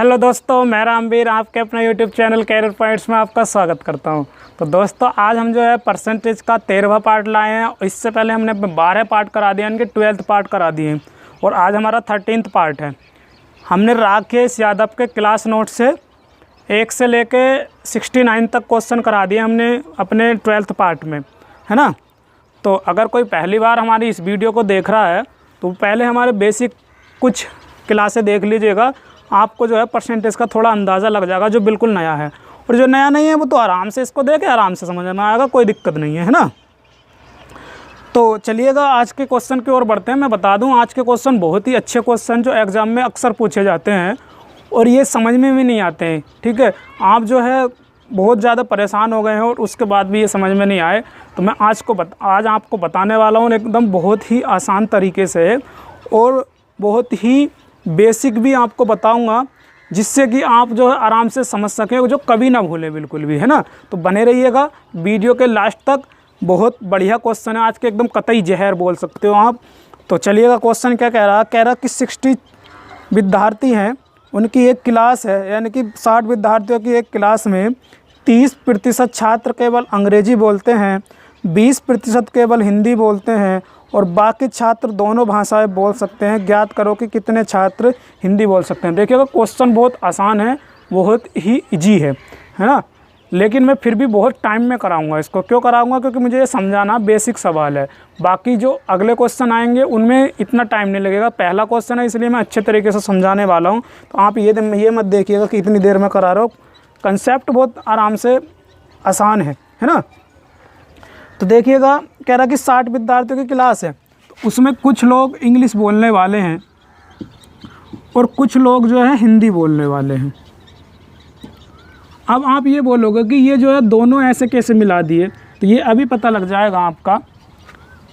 Hello दोस्तों, मैं रामवीर आपके अपने यूट्यूब चैनल कैरियर पॉइंट्स में आपका स्वागत करता हूं। तो दोस्तों आज हम जो है परसेंटेज का 13वां पार्ट लाए हैं। इससे पहले हमने 12 पार्ट करा दिए, यानी कि 12th पार्ट करा दिए और आज हमारा 13th पार्ट है। हमने राकेश यादव के क्लास नोट से 1 से लेके 69 तक क्वेश्चन करा दिए हमने अपने 12th पार्ट में, है ना। तो अगर कोई पहली बार हमारी इस वीडियो को देख रहा है तो पहले हमारे बेसिक कुछ क्लासें देख लीजिएगा, आपको जो है परसेंटेज का थोड़ा अंदाज़ा लग जाएगा जो बिल्कुल नया है। और जो नया नहीं है वो तो आराम से इसको देख के आराम से समझ में आएगा, कोई दिक्कत नहीं है ना। तो चलिएगा आज के क्वेश्चन की ओर बढ़ते हैं। मैं बता दूं आज के क्वेश्चन बहुत ही अच्छे क्वेश्चन जो एग्ज़ाम में अक्सर पूछे जाते हैं और ये समझ में भी नहीं आते हैं। ठीक है, आप जो है बहुत ज़्यादा परेशान हो गए हैं और उसके बाद भी ये समझ में नहीं आए, तो मैं आज आपको बताने वाला हूँ एकदम बहुत ही आसान तरीके से और बहुत ही बेसिक भी आपको बताऊंगा, जिससे कि आप जो है आराम से समझ सकें, जो कभी ना भूलें बिल्कुल भी, है ना। तो बने रहिएगा वीडियो के लास्ट तक। बहुत बढ़िया क्वेश्चन है आज के, एकदम कतई जहर बोल सकते हो आप। तो चलिएगा क्वेश्चन क्या कह रहा कि 60 विद्यार्थी हैं, उनकी एक क्लास है, यानी कि 60 विद्यार्थियों की एक क्लास में 30% छात्र केवल अंग्रेजी बोलते हैं, 20% केवल हिंदी बोलते हैं और बाकी छात्र दोनों भाषाएं बोल सकते हैं। ज्ञात करो कि कितने छात्र हिंदी बोल सकते हैं। देखिएगा क्वेश्चन बहुत आसान है, बहुत ही इजी है ना। लेकिन मैं फिर भी बहुत टाइम में कराऊंगा इसको। क्यों कराऊंगा? क्योंकि मुझे ये समझाना बेसिक सवाल है। बाकी जो अगले क्वेश्चन आएंगे उनमें इतना टाइम नहीं लगेगा। पहला क्वेश्चन है इसलिए मैं अच्छे तरीके से समझाने वाला हूँ। तो आप ये मत देखिएगा कि इतनी देर में करा रहा हूँ। कंसेप्ट बहुत आराम से आसान है ना। तो देखिएगा कह रहा कि 60 विद्यार्थियों की क्लास है, तो उसमें कुछ लोग इंग्लिश बोलने वाले हैं और कुछ लोग जो है हिंदी बोलने वाले हैं। अब आप ये बोलोगे कि ये जो है दोनों ऐसे कैसे मिला दिए, तो ये अभी पता लग जाएगा आपका।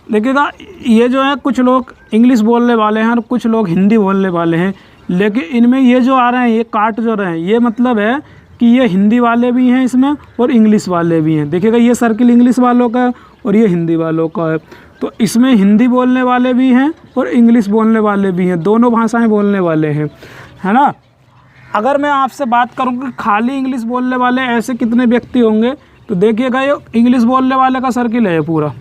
देखिएगा ये जो है कुछ लोग इंग्लिश बोलने वाले हैं और कुछ लोग हिंदी बोलने वाले हैं, लेकिन इनमें ये जो आ रहे हैं, ये काट जो रहे हैं, ये मतलब है कि ये हिंदी वाले भी हैं इसमें और इंग्लिश वाले भी हैं। देखिएगा ये सर्किल इंग्लिश वालों का है और ये हिंदी वालों का है। तो इसमें हिंदी बोलने वाले भी हैं और इंग्लिश बोलने वाले भी हैं, दोनों भाषाएं बोलने वाले हैं, है ना। अगर मैं आपसे बात करूं कि खाली इंग्लिश बोलने वाले ऐसे कितने व्यक्ति होंगे, तो देखिएगा ये इंग्लिश बोलने वाले का सर्किल है पूरा।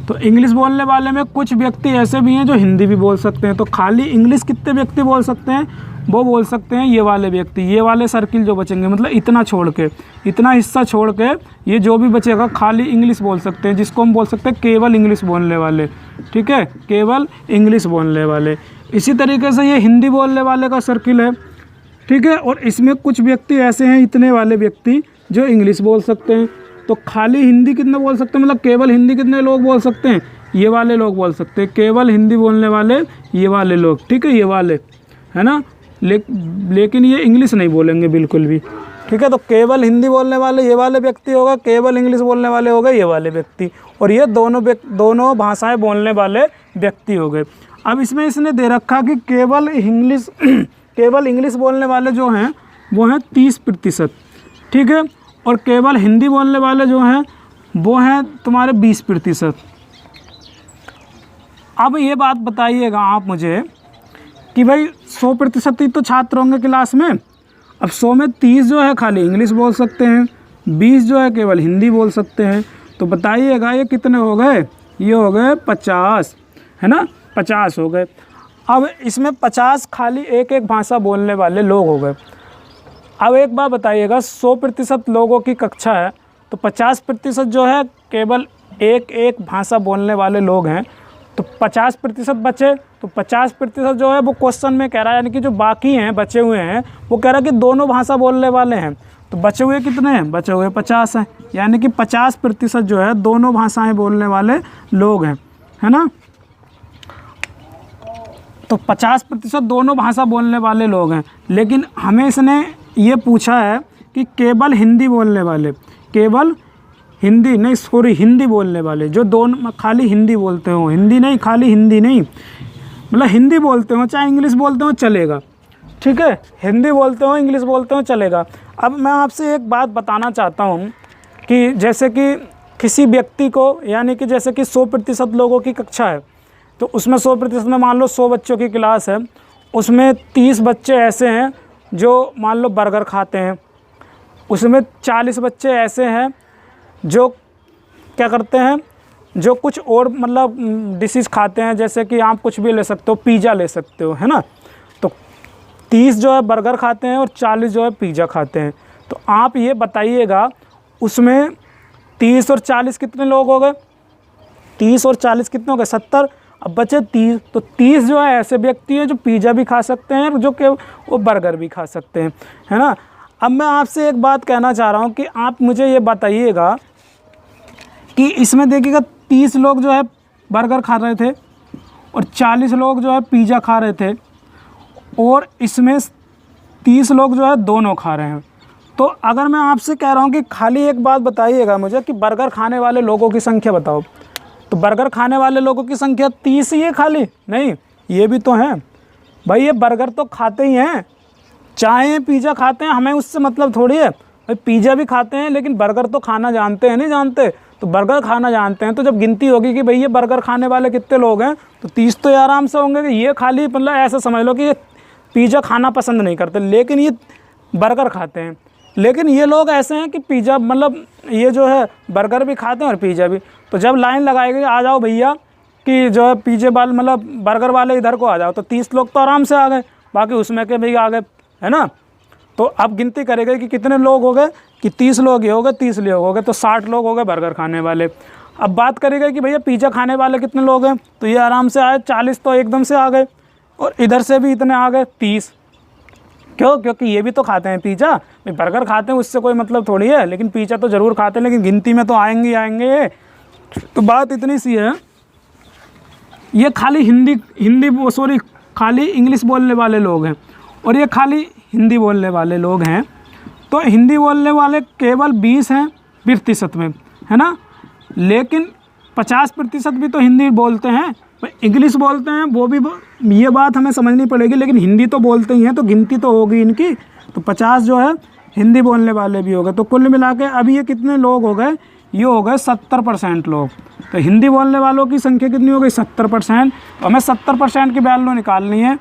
तो इंग्लिश बोलने वाले में कुछ व्यक्ति ऐसे भी हैं जो हिंदी भी बोल सकते हैं। तो खाली इंग्लिश कितने व्यक्ति बोल सकते हैं? वो बोल सकते हैं ये वाले व्यक्ति, ये वाले सर्किल जो बचेंगे, मतलब इतना छोड़ के, इतना हिस्सा छोड़ के ये जो भी बचेगा खाली इंग्लिश बोल सकते हैं, जिसको हम बोल सकते हैं केवल इंग्लिश बोलने वाले। ठीक है, केवल इंग्लिश बोलने वाले। इसी तरीके से ये हिंदी बोलने वाले का सर्किल है। ठीक है, और इसमें कुछ व्यक्ति ऐसे हैं, इतने वाले व्यक्ति जो इंग्लिश बोल सकते हैं। तो खाली हिंदी कितने बोल सकते हैं, मतलब केवल हिंदी कितने लोग बोल सकते हैं? ये वाले लोग बोल सकते हैं, केवल हिंदी बोलने वाले ये वाले लोग। ठीक है, ये वाले, है ना। लेकिन ये इंग्लिश नहीं बोलेंगे बिल्कुल भी। ठीक है, तो केवल हिंदी बोलने वाले ये वाले व्यक्ति होगा, केवल इंग्लिश बोलने वाले हो गए ये वाले व्यक्ति, और ये दोनों भाषाएं बोलने वाले व्यक्ति हो गए। अब इसमें इसने दे रखा कि केवल इंग्लिश बोलने वाले जो हैं वो हैं 30%। ठीक है, और केवल हिंदी बोलने वाले जो हैं वो हैं तुम्हारे 20%। अब ये बात बताइएगा आप मुझे कि भाई 100% ही तो छात्र होंगे क्लास में। अब 100 में 30 जो है खाली इंग्लिश बोल सकते हैं, 20 जो है केवल हिंदी बोल सकते हैं। तो बताइएगा ये कितने हो गए? ये हो गए 50, है ना, 50 हो गए। अब इसमें 50 खाली एक एक भाषा बोलने वाले लोग हो गए। अब एक बात बताइएगा, 100% लोगों की कक्षा है तो 50% जो है केवल एक एक भाषा बोलने वाले लोग हैं। तो 50% बचे, तो 50% जो है वो क्वेश्चन में कह रहा है, यानी कि जो बाकी हैं बचे हुए हैं वो कह रहा है कि दोनों भाषा बोलने वाले हैं। तो बचे हुए कितने हैं? बचे हुए 50 हैं, यानी कि 50% जो है दोनों भाषाएं बोलने वाले लोग हैं, है ना। तो 50% दोनों भाषा बोलने वाले लोग हैं। लेकिन हमें इसने ये पूछा है कि केवल हिंदी बोलने वाले, केवल हिंदी नहीं, सॉरी, हिंदी बोलने वाले जो दोनों खाली हिंदी बोलते हो, हिंदी नहीं, खाली हिंदी नहीं, मतलब हिंदी बोलते हो चाहे इंग्लिश बोलते हो चलेगा। ठीक है, हिंदी बोलते हो इंग्लिश बोलते हो चलेगा। अब मैं आपसे एक बात बताना चाहता हूँ कि जैसे कि किसी व्यक्ति को, यानी कि जैसे कि 100% लोगों की कक्षा है, तो उसमें 100% में मान लो 100 बच्चों की क्लास है, उसमें 30 बच्चे ऐसे हैं जो मान लो बर्गर खाते हैं, उसमें 40 बच्चे ऐसे हैं जो क्या करते हैं, जो कुछ और मतलब डिशेज़ खाते हैं, जैसे कि आप कुछ भी ले सकते हो, पिज़्ज़ा ले सकते हो, है ना। तो 30 जो है बर्गर खाते हैं और 40 जो है पिज़्ज़ा खाते हैं। तो आप ये बताइएगा उसमें 30 और 40 कितने लोग हो गए? 30 और 40 कितने हो गए? 70। अब बचे 30। तो 30 जो है ऐसे व्यक्ति हैं जो पिज़्ज़ा भी खा सकते हैं और जो कि वो बर्गर भी खा सकते हैं, है ना। अब मैं आपसे एक बात कहना चाह रहा हूँ कि आप मुझे ये बताइएगा कि इसमें देखिएगा 30 लोग जो है बर्गर खा रहे थे और 40 लोग जो है पिज़्ज़ा खा रहे थे, और इसमें 30 लोग जो है दोनों खा रहे हैं। तो अगर मैं आपसे कह रहा हूँ कि खाली एक बात बताइएगा मुझे कि बर्गर खाने वाले लोगों की संख्या बताओ, तो बर्गर खाने वाले लोगों की संख्या 30 ही है खाली? नहीं, ये भी तो हैं भाई, ये बर्गर तो खाते ही हैं, चाहे पिज़्ज़ा खाते हैं, हमें उससे मतलब थोड़ी है भाई। पिज़्ज़ा भी खाते हैं लेकिन बर्गर तो खाना जानते हैं, नहीं जानते? तो बर्गर खाना जानते हैं, तो जब गिनती होगी कि भाई ये बर्गर खाने वाले कितने लोग हैं, तो 30 तो ये आराम से होंगे। कि ये खाली मतलब ऐसा समझ लो कि ये पिज़्ज़ा खाना पसंद नहीं करते लेकिन ये बर्गर खाते हैं। लेकिन ये लोग ऐसे हैं कि पिज़्ज़ा मतलब ये जो है बर्गर भी खाते हैं और पिज़्ज़ा भी। तो जब लाइन लगाई गई, आ जाओ भैया कि जो है पिज़्ज़ा वाले मतलब बर्गर वाले इधर को आ जाओ, तो 30 लोग तो आराम से आ गए, बाकी उसमें के भी आ गए, है ना। तो अब गिनती करेंगे कि कितने लोग हो गए, कि 30 लोग ही हो गए, 30 लोग हो गए, तो 60 लोग हो गए बर्गर खाने वाले। अब बात करेंगे कि भैया पिज़्ज़ा खाने वाले कितने लोग हैं, तो ये आराम से आए 40 तो एकदम से आ गए, और इधर से भी इतने आ गए 30। क्यों? क्योंकि ये भी तो खाते हैं पिज़्ज़ा, भाई बर्गर खाते हैं उससे कोई मतलब थोड़ी है, लेकिन पिज़्ज़ा तो ज़रूर खाते हैं, लेकिन गिनती में तो आएंगे ही आएंगे ये। तो बात इतनी सी है, ये खाली खाली इंग्लिश बोलने वाले लोग हैं और ये खाली हिंदी बोलने वाले लोग हैं। तो हिंदी बोलने वाले केवल 20 हैं प्रतिशत में, है ना, लेकिन 50% भी तो हिंदी बोलते हैं, इंग्लिश बोलते हैं, वो भी ये बात हमें समझनी पड़ेगी, लेकिन हिंदी तो बोलते ही हैं, तो गिनती तो होगी इनकी। तो 50 जो है हिंदी बोलने वाले भी हो गए। तो कुल मिला के अभी ये कितने लोग हो गए? ये हो गए 70% लोग। तो हिंदी बोलने वालों की संख्या कितनी हो गई? 70%। तो हमें 70% की वैल्यू निकालनी है।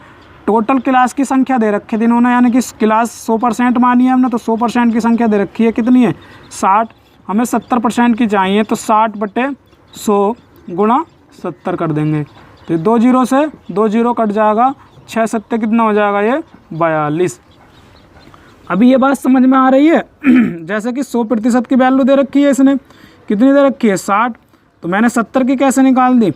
टोटल क्लास की संख्या दे रखी थी इन्होंने, यानी कि क्लास 100% मानी है हमने, तो 100% की संख्या दे रखी है, कितनी है? 60। हमें 70% की चाहिए, तो 60/100 गुणा 70 कर देंगे। तो 2 जीरो से 2 जीरो कट जाएगा, 6 7 कितना हो जाएगा? ये 42। अभी ये बात समझ में आ रही है? जैसे कि 100% की वैल्यू दे रखी है इसने, कितनी दे रखी है? 60। तो मैंने 70 की कैसे निकाल दी?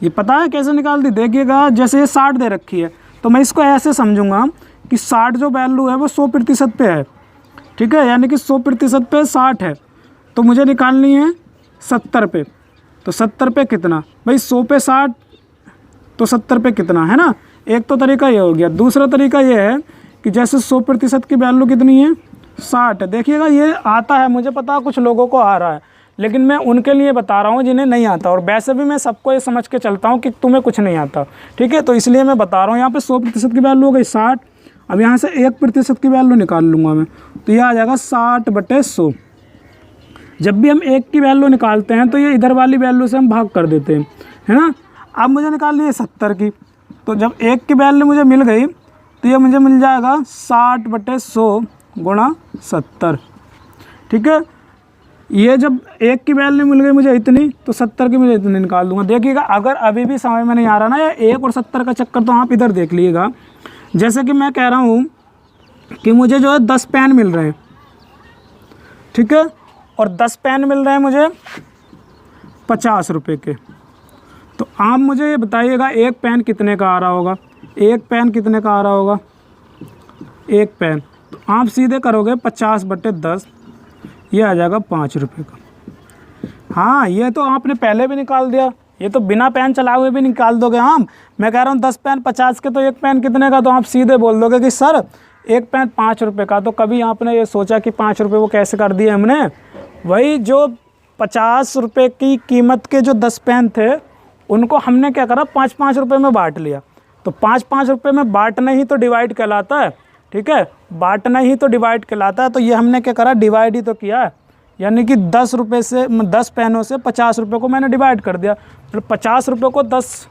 ये पता है कैसे निकाल दी? देखिएगा, जैसे ये 60 दे रखी है, तो मैं इसको ऐसे समझूंगा कि 60 जो वैल्यू है वो 100% पे है, ठीक है, यानी कि 100% पे 60 है, तो मुझे निकालनी है 70 पे। तो 70 पे कितना भाई? 100 पे 60, तो 70 पे कितना, है ना। एक तो तरीका ये हो गया। दूसरा तरीका ये है कि जैसे 100% की वैल्यू कितनी है? 60 है। देखिएगा ये आता है, मुझे पता है कुछ लोगों को आ रहा है, लेकिन मैं उनके लिए बता रहा हूँ जिन्हें नहीं आता, और वैसे भी मैं सबको ये समझ के चलता हूँ कि तुम्हें कुछ नहीं आता, ठीक है। तो इसलिए मैं बता रहा हूँ, यहाँ पे 100% की वैल्यू हो गई 60। अब यहाँ से 1% की वैल्यू निकाल लूँगा मैं, तो ये आ जाएगा 60/100। जब भी हम 1 की वैल्यू निकालते हैं तो ये इधर वाली वैल्यू से हम भाग कर देते हैं, है ना। अब मुझे निकालनी है 70 की, तो जब 1 की वैल्यू मुझे मिल गई तो ये मुझे मिल जाएगा 60/100 गुणा 70, ठीक है। ये जब 1 की वैल्यू मिल गई मुझे इतनी, तो 70 की मुझे इतनी निकाल दूंगा। देखिएगा, अगर अभी भी समझ में नहीं आ रहा ना या 1 और 70 का चक्कर, तो आप इधर देख लीजिएगा। जैसे कि मैं कह रहा हूँ कि मुझे जो है 10 पेन मिल रहे हैं, ठीक है, और 10 पेन मिल रहे हैं मुझे 50 रुपये के। तो आप मुझे ये बताइएगा, एक पेन कितने का आ रहा होगा? एक पेन कितने का आ रहा होगा? एक पेन, तो आप सीधे करोगे 50/10, ये आ जाएगा 5 रुपये का। हाँ, ये तो आपने पहले भी निकाल दिया, ये तो बिना पेन चलाए हुए भी निकाल दोगे। हाँ, मैं कह रहा हूँ 10 पेन 50 के, तो एक पेन कितने का? तो आप सीधे बोल दोगे कि सर एक पेन 5 रुपये का। तो कभी आपने ये सोचा कि 5 रुपये वो कैसे कर दिए हमने? वही जो 50 रुपये की कीमत के जो 10 पेन थे, उनको हमने क्या करा? 5-5 रुपये में बांट लिया। तो 5-5 रुपये में बांटना ही तो डिवाइड कहलाता है, ठीक है, बांटना ही तो डिवाइड कहलाता है। तो ये हमने क्या करा? डिवाइड ही तो किया है, यानी कि 10 रुपये से 10 पेनों से 50 रुपये को मैंने डिवाइड कर दिया। तो 50 रुपये को 10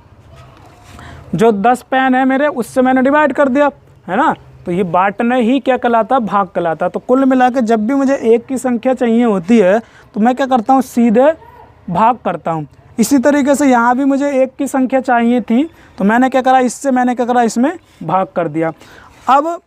पेन है मेरे, उससे मैंने डिवाइड कर दिया, है ना। तो ये बांटना ही क्या कहलाता, भाग कहलाता। तो कुल मिला के जब भी मुझे 1 की संख्या चाहिए होती है तो मैं क्या करता हूँ, सीधे भाग करता हूँ। इसी तरीके से यहाँ भी मुझे 1 की संख्या चाहिए थी तो मैंने क्या करा, इसमें भाग कर दिया। अब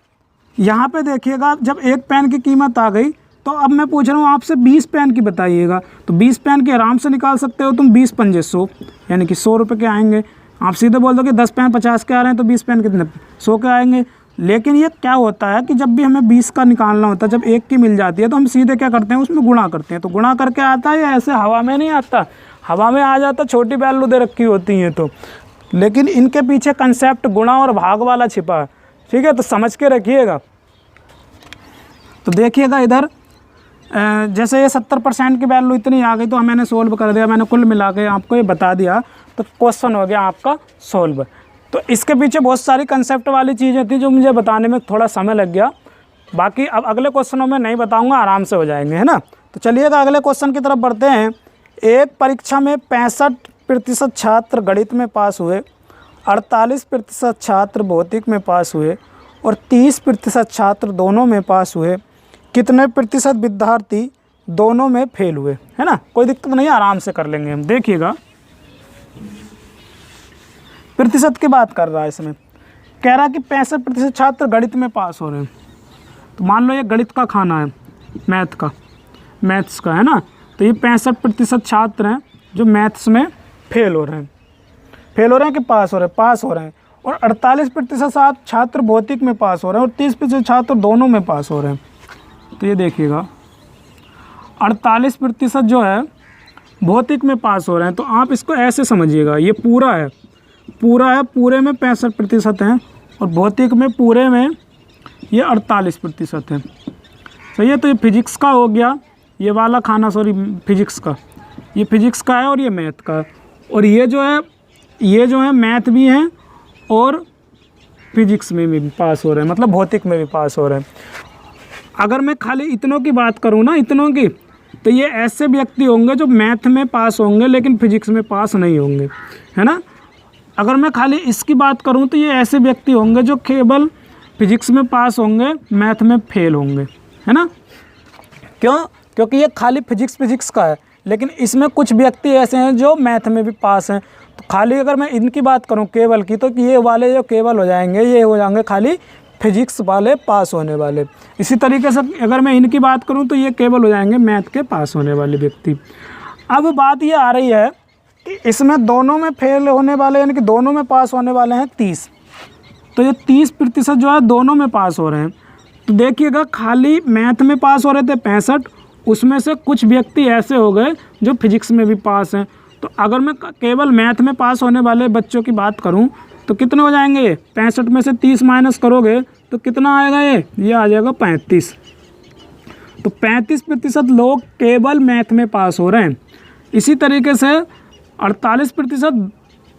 यहाँ पे देखिएगा, जब 1 पेन की कीमत आ गई तो अब मैं पूछ रहा हूँ आपसे 20 पेन की बताइएगा। तो 20 पेन के आराम से निकाल सकते हो तुम, 20 पंजे 100, यानी कि 100 रुपये के आएंगे। आप सीधे बोल दो कि 10 पेन 50 के आ रहे हैं तो 20 पेन कितने, 100 के आएंगे। लेकिन ये क्या होता है कि जब भी हमें 20 का निकालना होता है, जब 1 की मिल जाती है तो हम सीधे क्या करते हैं, उसमें गुणा करते हैं। तो गुणा करके आता है या ऐसे हवा में नहीं आता, हवा में आ जाता, छोटी वैल्यू दे रखी होती हैं तो। लेकिन इनके पीछे कंसेप्ट गुणा और भाग वाला छिपा है, ठीक है, तो समझ के रखिएगा। तो देखिएगा इधर जैसे ये 70% की वैल्यू इतनी आ गई तो मैंने सोल्व कर दिया, मैंने कुल मिला के आपको ये बता दिया, तो क्वेश्चन हो गया आपका सोल्व। तो इसके पीछे बहुत सारी कंसेप्ट वाली चीज़ें थी जो मुझे बताने में थोड़ा समय लग गया। बाकी अब अगले क्वेश्चनों में नहीं बताऊंगा, आराम से हो जाएंगे, है ना। तो चलिएगा अगले क्वेश्चन की तरफ बढ़ते हैं। एक परीक्षा में 65% छात्र गणित में पास हुए, 48% छात्र भौतिक में पास हुए और 30% छात्र दोनों में पास हुए। कितने प्रतिशत विद्यार्थी दोनों में फेल हुए, है ना। कोई दिक्कत नहीं, आराम से कर लेंगे हम। देखिएगा प्रतिशत की बात कर रहा है इसमें, कह रहा है कि 65% छात्र गणित में पास हो रहे हैं। तो मान लो ये गणित का खाना है, मैथ्स का, है ना। तो ये 65% छात्र हैं जो मैथ्स में फेल हो रहे हैं कि पास हो रहे हैं। और 48% छात्र भौतिक में पास हो रहे हैं और 30% छात्र दोनों में पास हो रहे हैं। तो ये देखिएगा 48% जो है भौतिक में पास हो रहे हैं। तो आप इसको ऐसे समझिएगा, ये पूरा है, पूरे में 65% हैं और भौतिक में पूरे में ये 48% है। सही है। तो ये फिजिक्स का हो गया, ये वाला खाना, सॉरी फिजिक्स का, ये फिजिक्स का है और ये मैथ का। और ये जो है मैथ भी हैं और फिजिक्स में भी पास हो रहे हैं, मतलब भौतिक में भी पास हो रहे हैं। अगर मैं खाली इतनों की बात करूँ ना, इतनों की, तो ये ऐसे व्यक्ति होंगे जो मैथ में पास होंगे लेकिन फिजिक्स में पास नहीं होंगे, है ना। अगर मैं खाली इसकी बात करूँ तो ये ऐसे व्यक्ति होंगे जो केवल फिजिक्स में पास होंगे, मैथ में फेल होंगे, है ना। क्यों? क्योंकि ये खाली फिजिक्स का है, लेकिन इसमें कुछ व्यक्ति ऐसे हैं जो मैथ में भी पास हैं। तो खाली अगर मैं इनकी बात करूं केवल की, तो ये वाले जो केवल हो जाएंगे, ये हो जाएंगे खाली फिजिक्स वाले पास होने वाले। इसी तरीके से अगर मैं इनकी बात करूं तो ये केवल हो जाएंगे मैथ के पास होने वाले व्यक्ति। अब बात ये आ रही है कि इसमें दोनों में फेल होने वाले, यानी कि दोनों में पास होने वाले हैं 30। तो ये 30% जो है दोनों में पास हो रहे हैं। तो देखिएगा खाली मैथ में पास हो रहे थे 65, उसमें से कुछ व्यक्ति ऐसे हो गए जो फिजिक्स में भी पास हैं। तो अगर मैं केवल मैथ में पास होने वाले बच्चों की बात करूं तो कितने हो जाएंगे, 65 में से 30 माइनस करोगे तो कितना आएगा, ये आ जाएगा 35। तो 35% लोग केवल मैथ में पास हो रहे हैं। इसी तरीके से 48%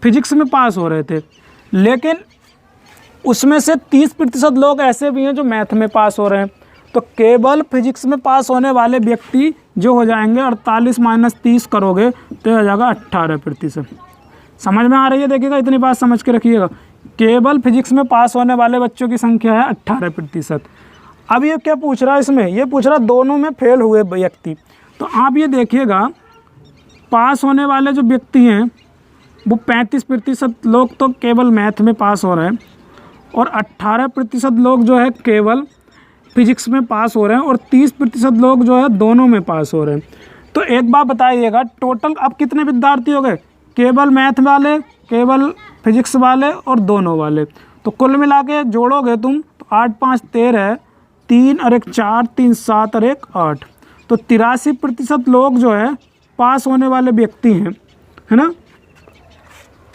फिजिक्स में पास हो रहे थे, लेकिन उसमें से 30% लोग ऐसे भी हैं जो मैथ में पास हो रहे हैं। तो केवल फिजिक्स में पास होने वाले व्यक्ति जो हो जाएंगे 48 माइनस 30 करोगे तो हो जाएगा 18%। समझ में आ रही है? देखिएगा इतनी बात समझ के रखिएगा, केवल फिजिक्स में पास होने वाले बच्चों की संख्या है 18%। अब ये क्या पूछ रहा है इसमें, ये पूछ रहा है दोनों में फेल हुए व्यक्ति। तो आप ये देखिएगा पास होने वाले जो व्यक्ति हैं वो 35% लोग तो केवल मैथ में पास हो रहे हैं और 18% लोग जो है केवल फिजिक्स में पास हो रहे हैं और 30% लोग जो है दोनों में पास हो रहे हैं। तो एक बात बताइएगा, टोटल अब कितने विद्यार्थी हो गए, केवल मैथ वाले, केवल फिजिक्स वाले और दोनों वाले। तो कुल मिला के जोड़ोगे तुम तो 8 5 13, 3 और 1 4, 3 7 और 1 8। तो 83% लोग जो है पास होने वाले व्यक्ति हैं, है ना।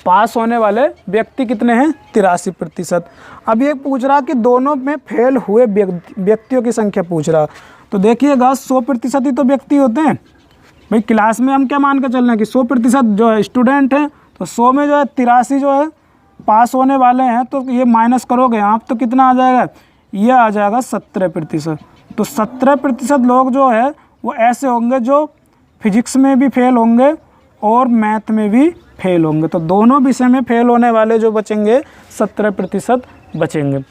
पास होने वाले व्यक्ति कितने हैं, 83%। अब ये पूछ रहा कि दोनों में फेल हुए व्यक्तियों की संख्या पूछ रहा। तो देखिएगा 100% ही तो व्यक्ति होते हैं भाई। क्लास में हम क्या मान के चल रहे हैं कि 100% जो है स्टूडेंट हैं, तो 100 में जो है 83 जो है पास होने वाले हैं। तो ये माइनस करोगे आप तो कितना आ जाएगा, ये आ जाएगा 17%। तो 17% लोग जो है वो ऐसे होंगे जो फिजिक्स में भी फेल होंगे और मैथ में भी फेल होंगे। तो दोनों विषय में फेल होने वाले जो बचेंगे 17% बचेंगे।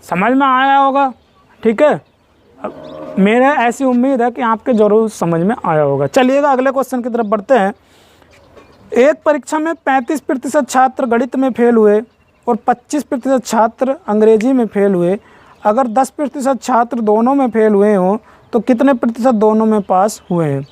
समझ में आया होगा, ठीक है। मेरा ऐसी उम्मीद है कि आपके ज़रूर समझ में आया होगा। चलिएगा अगले क्वेश्चन की तरफ बढ़ते हैं। एक परीक्षा में 35% छात्र गणित में फेल हुए और 25% छात्र अंग्रेजी में फेल हुए। अगर 10% छात्र दोनों में फेल हुए हों तो कितने प्रतिशत दोनों में पास हुए हैं?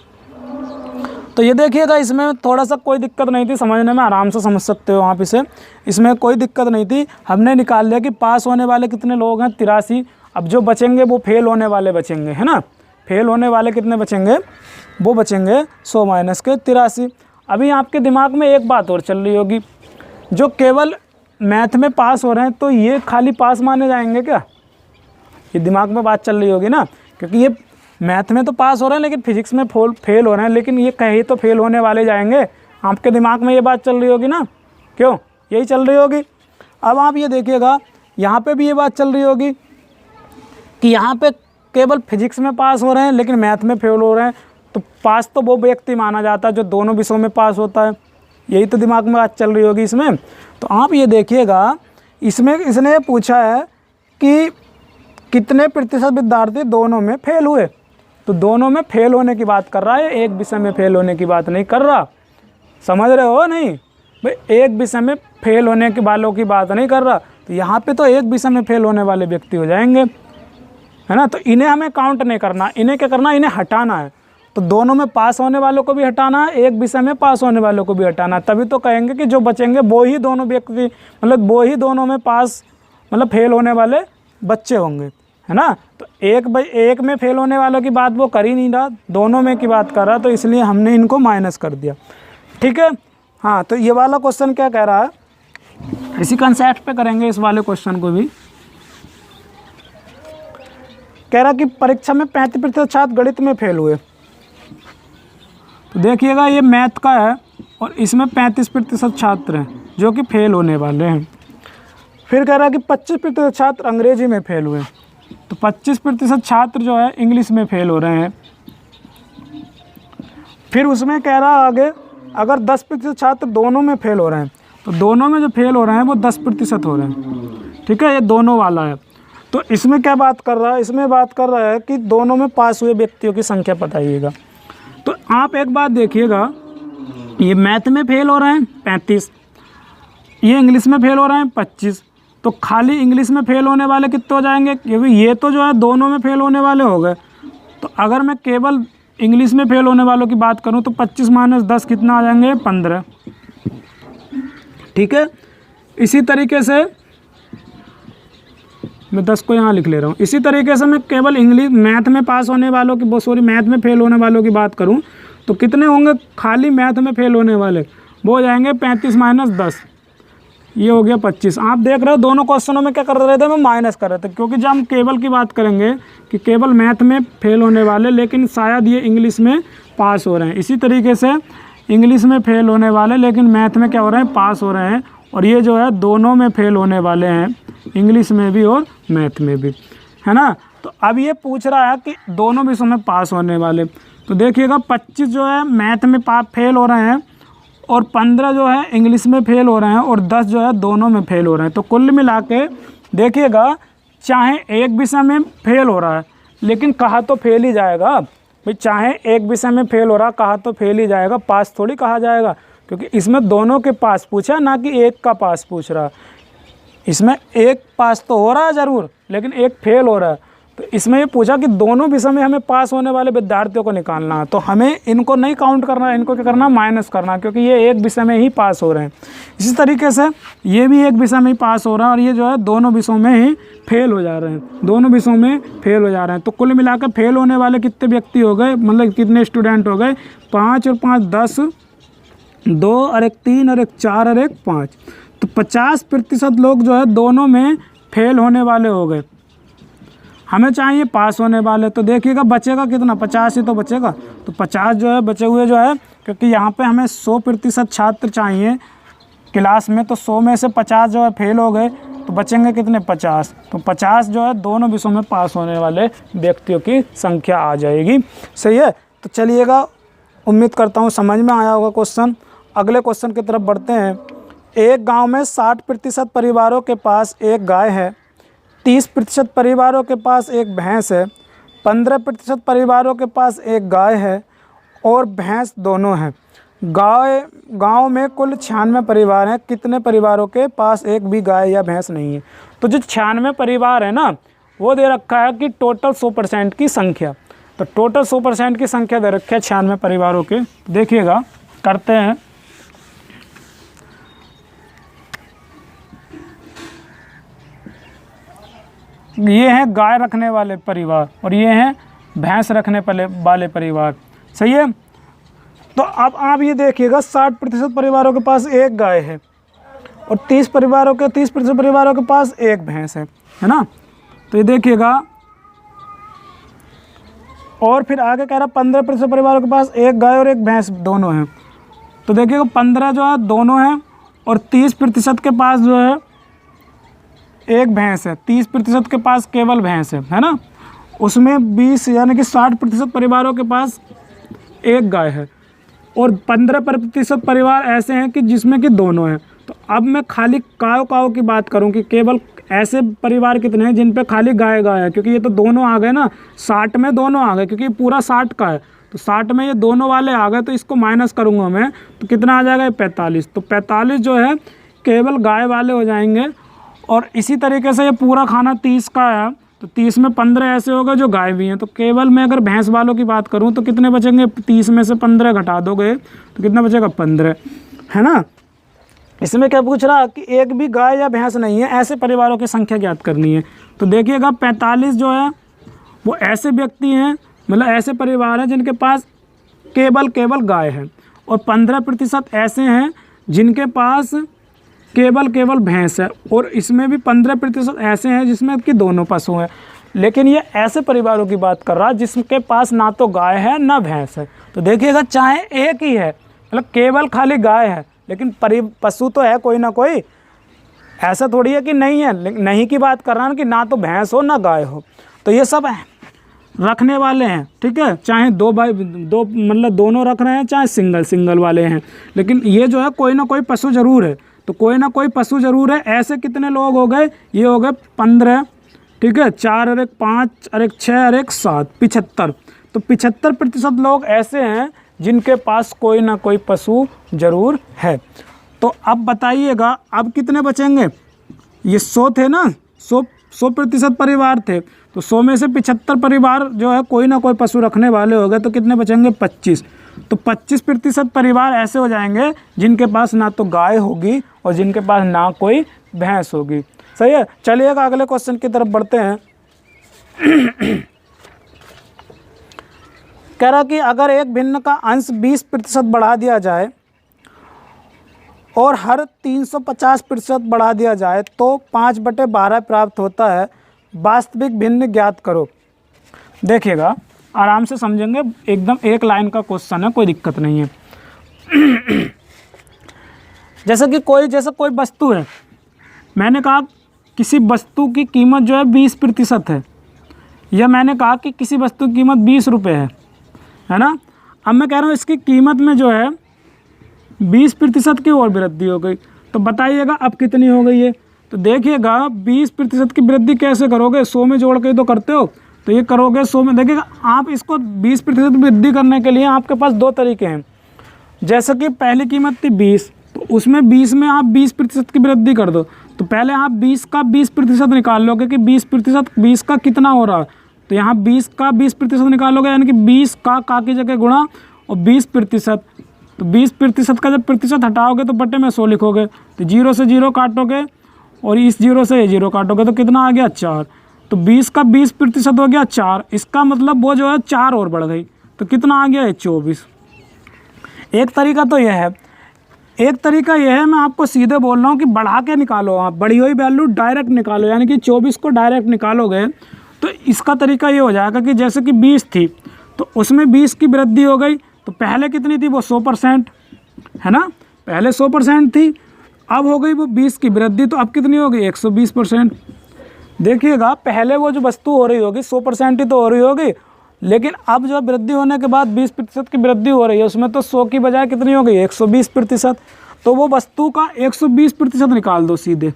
तो ये देखिएगा, इसमें थोड़ा सा कोई दिक्कत नहीं थी, समझने में आराम से समझ सकते हो आप इसे। इसमें कोई दिक्कत नहीं थी। हमने निकाल लिया कि पास होने वाले कितने लोग हैं, 83। अब जो बचेंगे वो फेल होने वाले बचेंगे, है ना। फेल होने वाले कितने बचेंगे, वो बचेंगे 100 माइनस के 83। अभी आपके दिमाग में एक बात और चल रही होगी, जो केवल मैथ में पास हो रहे हैं तो ये खाली पास माने जाएंगे क्या? ये दिमाग में बात चल रही होगी ना, क्योंकि ये मैथ में तो पास हो रहे हैं लेकिन फिजिक्स में फेल हो रहे हैं, लेकिन ये कहीं तो फेल होने वाले जाएंगे। आपके दिमाग में ये बात चल रही होगी ना, क्यों? यही चल रही होगी। अब आप ये देखिएगा, यहाँ पे भी ये बात चल रही होगी कि यहाँ पे केवल फिजिक्स में पास हो रहे हैं लेकिन मैथ में फेल हो रहे हैं, तो पास तो वो व्यक्ति माना जाता है जो दोनों विषयों में पास होता है। यही तो दिमाग में बात चल रही होगी इसमें। तो आप ये देखिएगा, इसमें इसने पूछा है कि कितने प्रतिशत विद्यार्थी दोनों में फेल हुए, तो दोनों में फेल होने की बात कर रहा है, एक विषय में फेल होने की बात नहीं कर रहा। समझ रहे हो नहीं भाई, एक विषय में फेल होने के वालों की बात नहीं कर रहा। तो यहाँ पे तो एक विषय में फेल होने वाले व्यक्ति हो जाएंगे, है ना। तो इन्हें हमें काउंट नहीं करना, इन्हें क्या करना, इन्हें हटाना है। तो दोनों में पास होने वालों को भी हटाना है, एक विषय में पास होने वालों को भी हटाना है। तभी तो कहेंगे कि जो बचेंगे वो ही दोनों व्यक्ति, मतलब वो ही दोनों में पास, मतलब फेल होने वाले बच्चे होंगे, है ना। तो एक में फेल होने वालों की बात वो कर ही नहीं रहा, दोनों में की बात कर रहा, तो इसलिए हमने इनको माइनस कर दिया, ठीक है। हाँ, तो ये वाला क्वेश्चन क्या कह रहा है, इसी कंसेप्ट पे करेंगे इस वाले क्वेश्चन को भी। कह रहा कि परीक्षा में 35% छात्र गणित में फेल हुए। तो देखिएगा, ये मैथ का है और इसमें 35% छात्र हैं जो कि फेल होने वाले हैं। फिर कह रहा कि 25% छात्र अंग्रेजी में फेल हुए, तो 25% छात्र जो है इंग्लिश में फेल हो रहे हैं। फिर उसमें कह रहा आगे, अगर 10% छात्र दोनों में फेल हो रहे हैं, तो दोनों में जो फेल हो रहे हैं वो 10% हो रहे हैं, ठीक है। ये दोनों वाला है। तो इसमें क्या बात कर रहा है, इसमें बात कर रहा है कि दोनों में पास हुए व्यक्तियों की संख्या बताइएगा। तो आप एक बात देखिएगा, ये मैथ में फेल हो रहे हैं 35, ये इंग्लिश में फेल हो रहे हैं 25, तो खाली इंग्लिश में फेल होने वाले कितने हो जाएंगे, क्योंकि ये तो जो है दोनों में फेल होने वाले हो गए। तो अगर मैं केवल इंग्लिश में फेल होने वालों की बात करूं तो 25 माइनस 10 कितना आ जाएंगे, 15, ठीक है। इसी तरीके से मैं 10 को यहाँ लिख ले रहा हूँ। इसी तरीके से मैं केवल मैथ में पास होने वालों की मैथ में फेल होने वालों की बात करूँ तो कितने होंगे, खाली मैथ में फेल होने वाले वो हो जाएंगे 35 माइनस 10, ये हो गया 25। आप देख रहे हो दोनों क्वेश्चनों में क्या कर रहे थे, मैं माइनस कर रहे थे, क्योंकि जब हम केवल की बात करेंगे कि केवल मैथ में फेल होने वाले लेकिन शायद ये इंग्लिश में पास हो रहे हैं, इसी तरीके से इंग्लिश में फेल होने वाले लेकिन मैथ में क्या हो रहे हैं, पास हो रहे हैं। और ये जो है दोनों में फेल होने वाले हैं, इंग्लिश में भी और मैथ में भी, है ना। तो अब ये पूछ रहा है कि दोनों विषयों में पास होने वाले, तो देखिएगा 25 जो है मैथ में फेल हो रहे हैं और 15 जो है इंग्लिश में फेल हो रहे हैं और 10 जो है दोनों में फेल हो रहे हैं। तो कुल मिला के देखिएगा, चाहे एक विषय में फेल हो रहा है लेकिन कहा तो फेल ही जाएगा भाई, चाहे एक विषय में फेल हो रहा कहा तो फेल ही जाएगा, पास थोड़ी कहा जाएगा, क्योंकि इसमें दोनों के पास पूछा ना कि एक का पास पूछ रहा। इसमें एक पास तो हो रहा है ज़रूर लेकिन एक फेल हो रहा है। तो इसमें ये पूछा कि दोनों विषय में हमें पास होने वाले विद्यार्थियों को निकालना है, तो हमें इनको नहीं काउंट करना है, इनको क्या करना, माइनस करना, क्योंकि ये एक विषय में ही पास हो रहे हैं। इसी तरीके से ये भी एक विषय में ही पास हो रहा है और ये जो है दोनों विषयों में ही फेल हो जा रहे हैं, दोनों विषयों में फेल हो जा रहे हैं। तो कुल मिलाकर फेल होने वाले कितने व्यक्ति हो गए, मतलब कितने स्टूडेंट हो गए, 5 और 5 10, 2 और 1 3 और 1 4 और 1 5, तो 50% लोग जो है दोनों में फेल होने वाले हो गए। हमें चाहिए पास होने वाले, तो देखिएगा बचेगा कितना, 50 ही तो बचेगा। तो 50 जो है बचे हुए जो है, क्योंकि यहाँ पे हमें 100% छात्र चाहिए क्लास में, तो 100 में से 50 जो है फेल हो गए, तो बचेंगे कितने, 50। तो 50 जो है दोनों विषयों में पास होने वाले व्यक्तियों की संख्या आ जाएगी। सही है। तो चलिएगा, उम्मीद करता हूँ समझ में आया होगा क्वेश्चन। अगले क्वेश्चन की तरफ बढ़ते हैं। एक गाँव में 60% परिवारों के पास एक गाय है, 30% परिवारों के पास एक भैंस है, 15% परिवारों के पास एक गाय है और भैंस दोनों हैं। गांव में कुल 96 परिवार हैं, कितने परिवारों के पास एक भी गाय या भैंस नहीं है? तो जो 96 परिवार है ना, वो दे रखा है कि टोटल 100% की संख्या। तो टोटल 100% की संख्या दे रखी है 96 परिवारों के। देखिएगा, करते हैं। ये हैं गाय रखने वाले परिवार और ये हैं भैंस रखने वाले परिवार। सही है। तो अब आप ये देखिएगा, 60% परिवारों के पास एक गाय है और 30% परिवारों के पास एक भैंस है ना। तो ये देखिएगा, और फिर आगे कह रहा 15% परिवारों के पास एक गाय और एक भैंस दोनों हैं। तो देखिएगा 15 जो है दोनों हैं और 30% के पास जो है एक भैंस है, 30% के पास केवल भैंस है ना। उसमें 20 यानी कि 60% परिवारों के पास एक गाय है और 15% परिवार ऐसे हैं कि जिसमें कि दोनों हैं। तो अब मैं खाली काव की बात करूं कि केवल ऐसे परिवार कितने हैं जिन पे खाली गाय है, क्योंकि ये तो दोनों आ गए ना, 60 में दोनों आ गए, क्योंकि पूरा 60 का है। तो 60 में ये दोनों वाले आ गए, तो इसको माइनस करूँगा मैं, तो कितना आ जाएगा? 45। तो 45 जो है केवल गाय वाले हो जाएंगे। और इसी तरीके से ये पूरा खाना 30 का है, तो 30 में 15 ऐसे हो गए जो गाय भी हैं। तो केवल मैं अगर भैंस वालों की बात करूं तो कितने बचेंगे? 30 में से 15 घटा दोगे तो कितना बचेगा? 15, है ना। इसमें क्या पूछ रहा कि एक भी गाय या भैंस नहीं है, ऐसे परिवारों की संख्या ज्ञात करनी है। तो देखिएगा 45 जो है वो ऐसे व्यक्ति हैं, मतलब ऐसे परिवार हैं जिनके पास केवल गाय है, और 15% ऐसे हैं जिनके पास केवल भैंस है, और इसमें भी 15% ऐसे हैं जिसमें कि दोनों पशु हैं। लेकिन ये ऐसे परिवारों की बात कर रहा है जिसके पास ना तो गाय है ना भैंस है। तो देखिएगा, चाहे एक ही है, मतलब केवल खाली गाय है, लेकिन पशु तो है कोई ना कोई, ऐसा थोड़ी है कि नहीं है। नहीं की बात कर रहा है कि ना तो भैंस हो ना गाय हो। तो ये सब रखने वाले हैं, ठीक है। चाहे दो मतलब दोनों रख रहे हैं, चाहे सिंगल वाले हैं, लेकिन ये जो है कोई ना कोई पशु जरूर है। तो कोई ना कोई पशु जरूर है। ऐसे कितने लोग हो गए? ये हो गए 15, ठीक है। 4 और 1 5 और 1 6 और 1 7, 75। तो 75% लोग ऐसे हैं जिनके पास कोई ना कोई पशु जरूर है। तो अब बताइएगा, अब कितने बचेंगे? ये 100 थे ना, 100% परिवार थे, तो 100 में से 75 परिवार जो है कोई ना कोई पशु रखने वाले हो गए, तो कितने बचेंगे? 25। तो 25% परिवार ऐसे हो जाएंगे जिनके पास ना तो गाय होगी और जिनके पास ना कोई भैंस होगी। सही है। चलिएगा अगले क्वेश्चन की तरफ बढ़ते हैं। कह रहा कि अगर एक भिन्न का अंश 20% बढ़ा दिया जाए और हर 350% बढ़ा दिया जाए तो 5/12 प्राप्त होता है। वास्तविक भिन्न ज्ञात करो। देखिएगा, आराम से समझेंगे, एकदम एक लाइन का क्वेश्चन है, कोई दिक्कत नहीं है। जैसा कोई वस्तु है, मैंने कहा किसी वस्तु की कीमत जो है 20% है, या मैंने कहा कि किसी वस्तु की कीमत 20 रुपये है ना। अब मैं कह रहा हूँ इसकी कीमत में जो है 20% की और वृद्धि हो गई। तो बताइएगा अब कितनी हो गई है? तो देखिएगा 20% की वृद्धि कैसे करोगे? 100 में जोड़ के तो करते हो, तो ये करोगे 100 में। देखिएगा, आप इसको 20% वृद्धि करने के लिए आपके पास 2 तरीके हैं। जैसे कि पहली कीमत थी 20, तो उसमें 20 में आप 20% की वृद्धि कर दो। तो पहले आप 20 का 20% निकाल लोगे कि 20% 20 का कितना हो रहा है। तो यहाँ 20 का 20% निकालोगे, यानी कि 20 का की जगह गुणा और 20%। तो 20% का जब प्रतिशत हटाओगे तो बटे में 100 लिखोगे। तो 0 से 0 काटोगे और इस 0 से ये 0 काटोगे तो कितना आ गया? 4। तो 20 का 20% हो गया 4। इसका मतलब वो जो है 4 और बढ़ गई, तो कितना आ गया? 24। एक तरीका तो यह है। एक तरीका यह है, मैं आपको सीधे बोल रहा हूँ कि बढ़ा के निकालो, आप बढ़ी हुई वैल्यू डायरेक्ट निकालो, यानी कि 24 को डायरेक्ट निकालोगे। तो इसका तरीका ये हो जाएगा कि जैसे कि 20 थी तो उसमें 20 की वृद्धि हो गई। तो पहले कितनी थी? वो 100% है ना, पहले 100% थी, अब हो गई वो 20 की वृद्धि, तो अब कितनी हो गई? 120%। देखिएगा, पहले वो जो वस्तु हो रही होगी 100% ही तो हो रही होगी, लेकिन अब जो वृद्धि होने के बाद 20% की वृद्धि हो रही है, उसमें तो 100 की बजाय कितनी हो गई? 120%। तो वो वस्तु का 120% निकाल दो सीधे,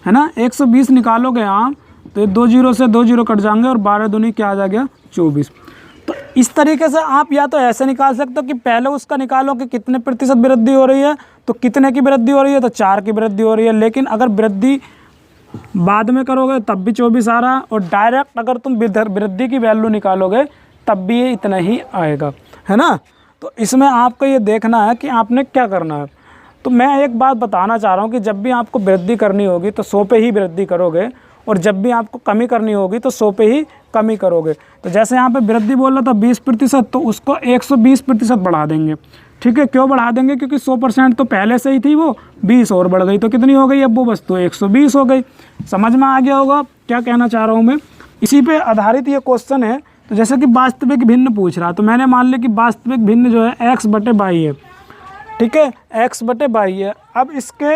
है ना। 120 निकालोगे आप तो 2 जीरो से 2 जीरो कट जाएंगे और 12 दूनी क्या आ जाएगा 24। तो इस तरीके से आप या तो ऐसे निकाल सकते हो कि पहले उसका निकालो कि कितने प्रतिशत वृद्धि हो रही है, तो कितने की वृद्धि हो रही है, तो 4 की वृद्धि हो रही है। लेकिन अगर वृद्धि बाद में करोगे तब भी 24 आ रहा, और डायरेक्ट अगर तुम वृद्धि की वैल्यू निकालोगे तब भी ये इतना ही आएगा, है ना। तो इसमें आपको ये देखना है कि आपने क्या करना है। तो मैं एक बात बताना चाह रहा हूँ कि जब भी आपको वृद्धि करनी होगी तो 100 पे ही वृद्धि करोगे, और जब भी आपको कमी करनी होगी तो 100 पे ही कमी करोगे। तो जैसे यहाँ पे वृद्धि बोल रहा था 20%, तो उसको 120% बढ़ा देंगे, ठीक है। क्यों बढ़ा देंगे? क्योंकि 100% तो पहले से ही थी, वो 20 और बढ़ गई तो कितनी हो गई अब वो वस्तु 120 हो गई। समझ में आ गया होगा क्या कहना चाह रहा हूँ मैं। इसी पे आधारित ये क्वेश्चन है। तो जैसे कि वास्तविक भिन्न पूछ रहा, तो मैंने मान लिया कि वास्तविक भिन्न जो है x/22 है, ठीक है, x/22 है। अब इसके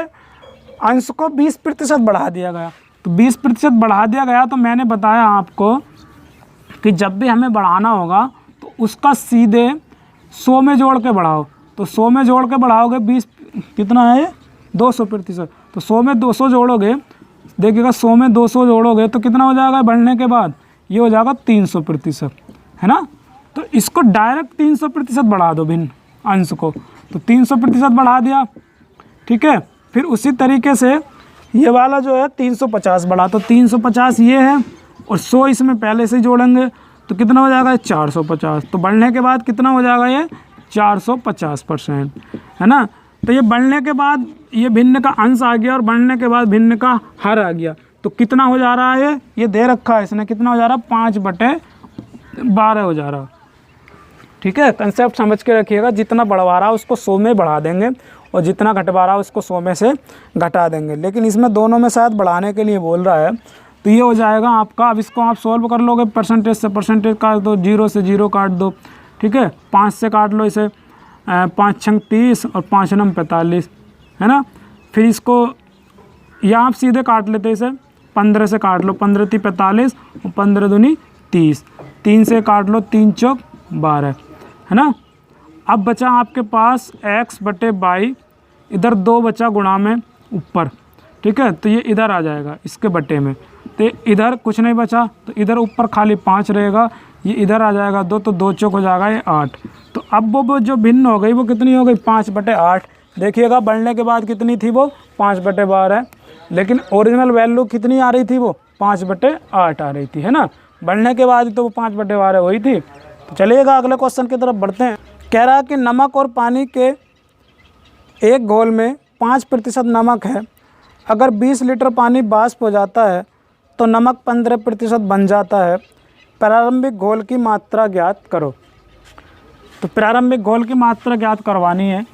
अंश को 20% बढ़ा दिया गया, तो 20% बढ़ा दिया गया। तो मैंने बताया आपको कि जब भी हमें बढ़ाना होगा तो उसका सीधे 100 में जोड़ के बढ़ाओ। तो 100 में जोड़ के बढ़ाओगे 20 कितना है 200%। तो 100 में 200 जोड़ोगे, देखिएगा 100 में 200 जोड़ोगे तो कितना हो जाएगा बढ़ने के बाद, ये हो जाएगा 300%, है ना। तो इसको डायरेक्ट 300% बढ़ा दो भिन्न अंश को, तो 300% बढ़ा दिया, ठीक है। फिर उसी तरीके से ये वाला जो है 350 बढ़ा, तो 350 ये है और 100 इसमें पहले से जोड़ेंगे तो कितना हो जाएगा 450। तो बढ़ने के बाद कितना हो जाएगा ये 450%, है ना। तो ये बढ़ने के बाद ये भिन्न का अंश आ गया और बढ़ने के बाद भिन्न का हर आ गया। तो कितना हो जा रहा है ये दे रखा है इसने, कितना हो जा रहा है 5/12 हो जा रहा, ठीक है। कंसेप्ट समझ के रखिएगा, जितना बढ़वा रहा है उसको 100 में बढ़ा देंगे और जितना घटवा रहा है उसको 100 में से घटा देंगे। लेकिन इसमें दोनों में शायद बढ़ाने के लिए बोल रहा है, तो ये हो जाएगा आपका। अब इसको आप सॉल्व कर लोगे, परसेंटेज से परसेंटेज काट दो, 0 से 0 काट दो, ठीक है। 5 से काट लो इसे, 5 छंग 30 और 5 नम 45, है ना। फिर इसको या आप सीधे काट लेते इसे, 15 से काट लो, 15 × 45 और 15 दूनी 30, 3 से काट लो, 3 चौक 12, है ना। अब बचा आपके पास x/22, इधर 2 बचा गुणा में ऊपर, ठीक है। तो ये इधर आ जाएगा इसके बटे में, तो इधर कुछ नहीं बचा, तो इधर ऊपर खाली 5 रहेगा, ये इधर आ जाएगा 2, तो 2 चौक हो जाएगा ये 8। तो अब वो जो भिन्न हो गई वो कितनी हो गई 5/8। देखिएगा बढ़ने के बाद कितनी थी वो 5/12, लेकिन ओरिजिनल वैल्यू कितनी आ रही थी वो 5/8 आ रही थी, है ना। बढ़ने के बाद तो वो 5/12 हुई थी। तो चलिएगा अगले क्वेश्चन की तरफ बढ़ते हैं। कह रहा है कि नमक और पानी के एक घोल में 5% नमक है। अगर 20 लीटर पानी वाष्प हो जाता है तो नमक 15% बन जाता है। प्रारंभिक घोल की मात्रा ज्ञात करो। तो प्रारंभिक घोल की मात्रा ज्ञात करवानी है।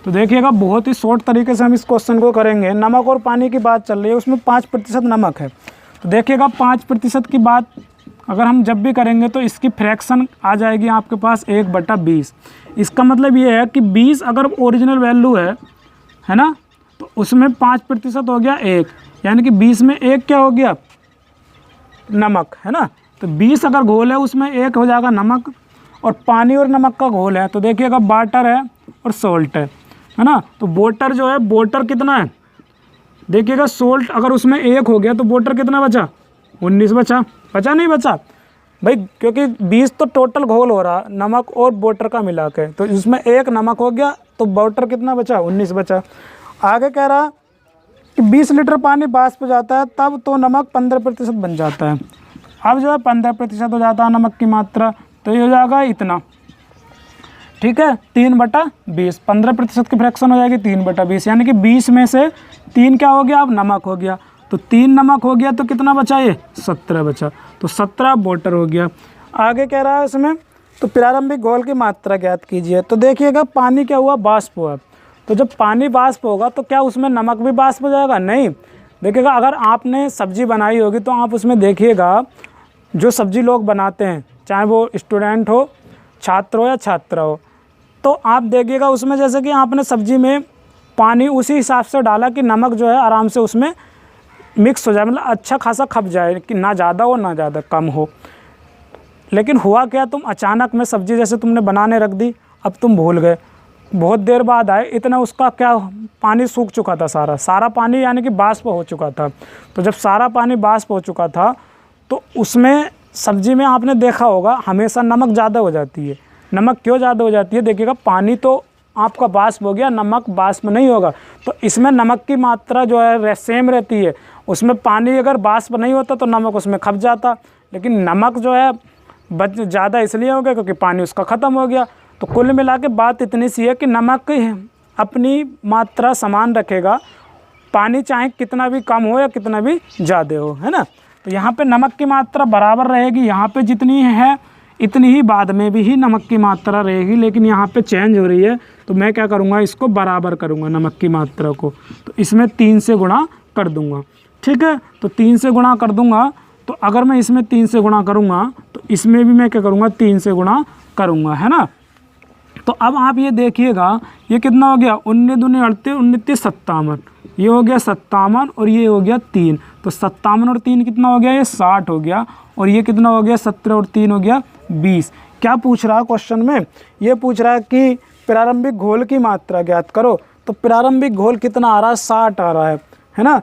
तो देखिएगा बहुत ही शॉर्ट तरीके से हम इस क्वेश्चन को करेंगे। नमक और पानी की बात चल रही है, उसमें 5% नमक है। तो देखिएगा 5% की बात अगर हम जब भी करेंगे तो इसकी फ्रैक्शन आ जाएगी आपके पास 1/20। इसका मतलब ये है कि 20 अगर ओरिजिनल वैल्यू है ना, तो उसमें 5% हो गया 1, यानी कि 20 में 1 क्या हो गया नमक, है ना। तो 20 अगर घोल है उसमें 1 हो जाएगा नमक, और पानी और नमक का घोल है तो देखिएगा वाटर है और सॉल्ट है ना। तो वाटर जो है, वाटर कितना है देखिएगा, सोल्ट अगर उसमें 1 हो गया तो वाटर कितना बचा 19 बचा नहीं बचा भाई, क्योंकि 20 तो टोटल घोल हो रहा नमक और वाटर का मिला के, तो इसमें 1 नमक हो गया तो वाटर कितना बचा 19 बचा। आगे कह रहा कि 20 लीटर पानी वाष्प हो जाता है तब तो नमक 15% बन जाता है। अब जो है 15% हो जाता है नमक की मात्रा, तो ये हो जाएगा इतना, ठीक है 3/20। 15% की फ्रैक्शन हो जाएगी 3/20, यानी कि 20 में से 3 क्या हो गया अब नमक हो गया। तो 3 नमक हो गया तो कितना बचा ये 17 बचा, तो 17 वाटर हो गया। आगे कह रहा है इसमें तो प्रारंभिक घोल की मात्रा ज्ञात कीजिए। तो देखिएगा पानी क्या हुआ वाष्प हुआ, तो जब पानी वाष्प होगा तो क्या उसमें नमक भी वाष्प हो जाएगा, नहीं। देखिएगा अगर आपने सब्जी बनाई होगी तो आप उसमें देखिएगा जो सब्जी लोग बनाते हैं, चाहे वो स्टूडेंट हो, छात्र हो या छात्रा हो, तो आप देखिएगा उसमें जैसे कि आपने सब्जी में पानी उसी हिसाब से डाला कि नमक जो है आराम से उसमें मिक्स हो जाए, मतलब अच्छा खासा खप जाए, कि ना ज़्यादा हो ना ज़्यादा कम हो। लेकिन हुआ क्या, तुम अचानक में सब्जी जैसे तुमने बनाने रख दी, अब तुम भूल गए, बहुत देर बाद आए, इतना उसका क्या पानी सूख चुका था, सारा पानी यानी कि वाष्प हो चुका था। तो जब सारा पानी वाष्प हो चुका था तो उसमें सब्जी में आपने देखा होगा हमेशा नमक ज़्यादा हो जाती है। नमक क्यों ज़्यादा हो जाती है? देखिएगा, पानी तो आपका वाष्प हो गया, नमक वाष्प नहीं होगा, तो इसमें नमक की मात्रा जो है सेम रहती है। उसमें पानी अगर वाष्प नहीं होता तो नमक उसमें खप जाता, लेकिन नमक जो है ज़्यादा इसलिए हो गया क्योंकि पानी उसका ख़त्म हो गया। तो कुल मिला के बात इतनी सी है कि नमक अपनी मात्रा समान रखेगा, पानी चाहे कितना भी कम हो या कितना भी ज़्यादा हो, है ना। तो यहाँ पे नमक की मात्रा बराबर रहेगी, यहाँ पे जितनी है इतनी ही बाद में भी ही नमक की मात्रा रहेगी, लेकिन यहाँ पे चेंज हो रही है। तो मैं क्या करूँगा, इसको बराबर करूँगा नमक की मात्रा को, तो इसमें 3 से गुणा कर दूँगा, ठीक है। तो 3 से गुणा कर दूँगा, तो अगर मैं इसमें 3 से गुणा करूँगा तो इसमें भी मैं क्या करूँगा, 3 से गुणा करूँगा, है ना। तो अब आप ये देखिएगा, ये कितना हो गया, 19 दूनी 38, 19 57, ये हो गया 57 और ये हो गया 3। तो 57 और 3 कितना हो गया, ये 60 हो गया। और ये कितना हो गया, 17 और 3 हो गया 20। क्या पूछ रहा है क्वेश्चन में? ये पूछ रहा है कि प्रारंभिक घोल की मात्रा ज्ञात करो। तो प्रारंभिक घोल कितना आ रहा है, 60 आ रहा है ना।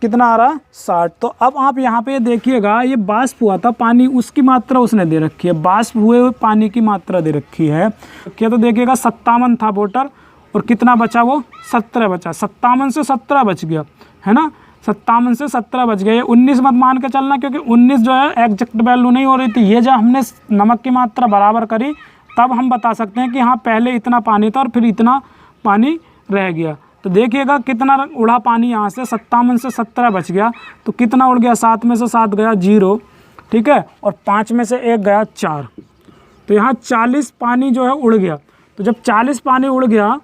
कितना आ रहा है, 60। तो अब आप यहाँ पे देखिएगा, ये वाष्प हुआ था पानी, उसकी मात्रा उसने दे रखी है, वाष्प हुए पानी की मात्रा दे रखी है। क्या तो देखिएगा 57 था वोटर और कितना बचा, वो 17 बचा। 57 से 17 बच गया, है ना। 57 से 17 बच गया। ये 19 मत मान के चलना, क्योंकि 19 जो है एग्जैक्ट वैल्यू नहीं हो रही थी। ये जब हमने नमक की मात्रा बराबर करी तब हम बता सकते हैं कि हाँ पहले इतना पानी था और फिर इतना पानी रह गया। तो देखिएगा कितना उड़ा पानी, यहाँ से 57 से 17 बच गया, तो कितना उड़ गया, 7 में से 7 गया 0, ठीक है, और 5 में से 1 गया 4। तो यहाँ 40 पानी जो है उड़ गया। तो जब 40 पानी उड़ गया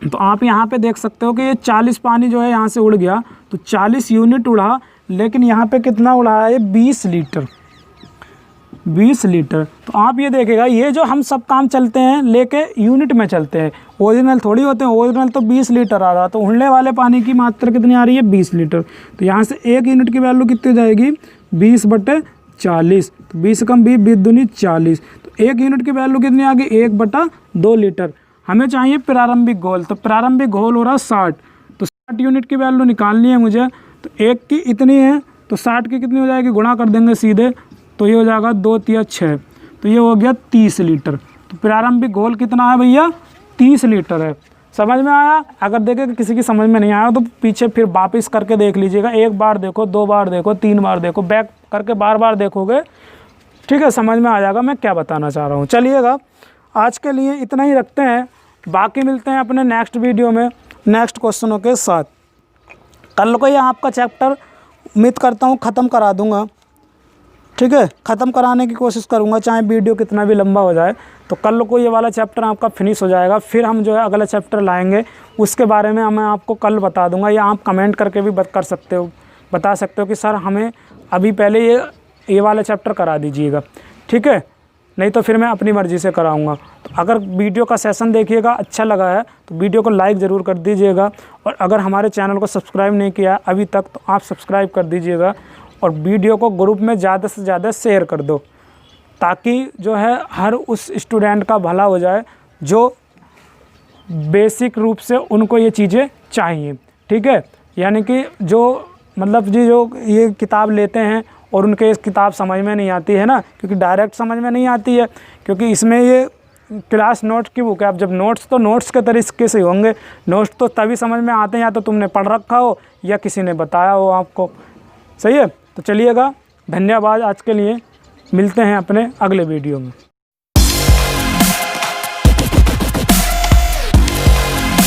तो आप यहाँ पे देख सकते हो कि ये 40 पानी जो है यहाँ से उड़ गया, तो 40 यूनिट उड़ा, लेकिन यहाँ पे कितना उड़ा है, 20 लीटर। 20 लीटर। तो आप ये देखेगा, ये जो हम सब काम चलते हैं लेके यूनिट में चलते हैं, ओरिजिनल थोड़ी होते हैं। ओरिजिनल तो 20 लीटर आ रहा, तो उड़ने वाले पानी की मात्रा कितनी आ रही है, 20 लीटर। तो यहाँ से 1 यूनिट की वैल्यू कितनी जाएगी, 20/40। तो 20 कम 20, 20 दूनी 40। तो 1 यूनिट की वैल्यू कितनी आ गई, 1/2 लीटर। हमें चाहिए प्रारंभिक घोल, तो प्रारंभिक घोल हो रहा 60। तो 60 यूनिट की वैल्यू निकालनी है मुझे, तो 1 की इतनी है, तो 60 की कितनी हो जाएगी, गुणा कर देंगे सीधे, तो ये हो जाएगा 2 तिया 6, तो ये हो गया 30 लीटर। तो प्रारंभिक घोल कितना है भैया, 30 लीटर है। समझ में आया? अगर देखें कि किसी की समझ में नहीं आया तो पीछे फिर वापस करके देख लीजिएगा। 1 बार देखो, 2 बार देखो, 3 बार देखो, बैक करके बार बार देखोगे, ठीक है, समझ में आ जाएगा मैं क्या बताना चाह रहा हूँ। चलिएगा, आज के लिए इतना ही रखते हैं, बाकी मिलते हैं अपने नेक्स्ट वीडियो में नेक्स्ट क्वेश्चनों के साथ। कल को ये आपका चैप्टर उम्मीद करता हूँ ख़त्म करा दूँगा, ठीक है, ख़त्म कराने की कोशिश करूँगा, चाहे वीडियो कितना भी लंबा हो जाए। तो कल को ये वाला चैप्टर आपका फिनिश हो जाएगा, फिर हम जो है अगला चैप्टर लाएंगे, उसके बारे में मैं आपको कल बता दूँगा, या आप कमेंट करके भी बता सकते हो कि सर हमें अभी पहले ये वाला चैप्टर करा दीजिएगा, ठीक है, नहीं तो फिर मैं अपनी मर्ज़ी से कराऊंगा। तो अगर वीडियो का सेशन देखिएगा अच्छा लगा है तो वीडियो को लाइक ज़रूर कर दीजिएगा, और अगर हमारे चैनल को सब्सक्राइब नहीं किया अभी तक तो आप सब्सक्राइब कर दीजिएगा, और वीडियो को ग्रुप में ज़्यादा से ज़्यादा शेयर कर दो, ताकि जो है हर उस स्टूडेंट का भला हो जाए जो बेसिक रूप से उनको ये चीज़ें चाहिए, ठीक है। यानी कि जो मतलब जी जो ये किताब लेते हैं और उनके इस किताब समझ में नहीं आती है ना, क्योंकि डायरेक्ट समझ में नहीं आती है, क्योंकि इसमें ये क्लास नोट्स की बुक है। अब जब नोट्स तो नोट्स के तरीके से होंगे, नोट्स तो तभी समझ में आते हैं या तो तुमने पढ़ रखा हो या किसी ने बताया हो आपको, सही है। तो चलिएगा, धन्यवाद आज के लिए, मिलते हैं अपने अगले वीडियो में।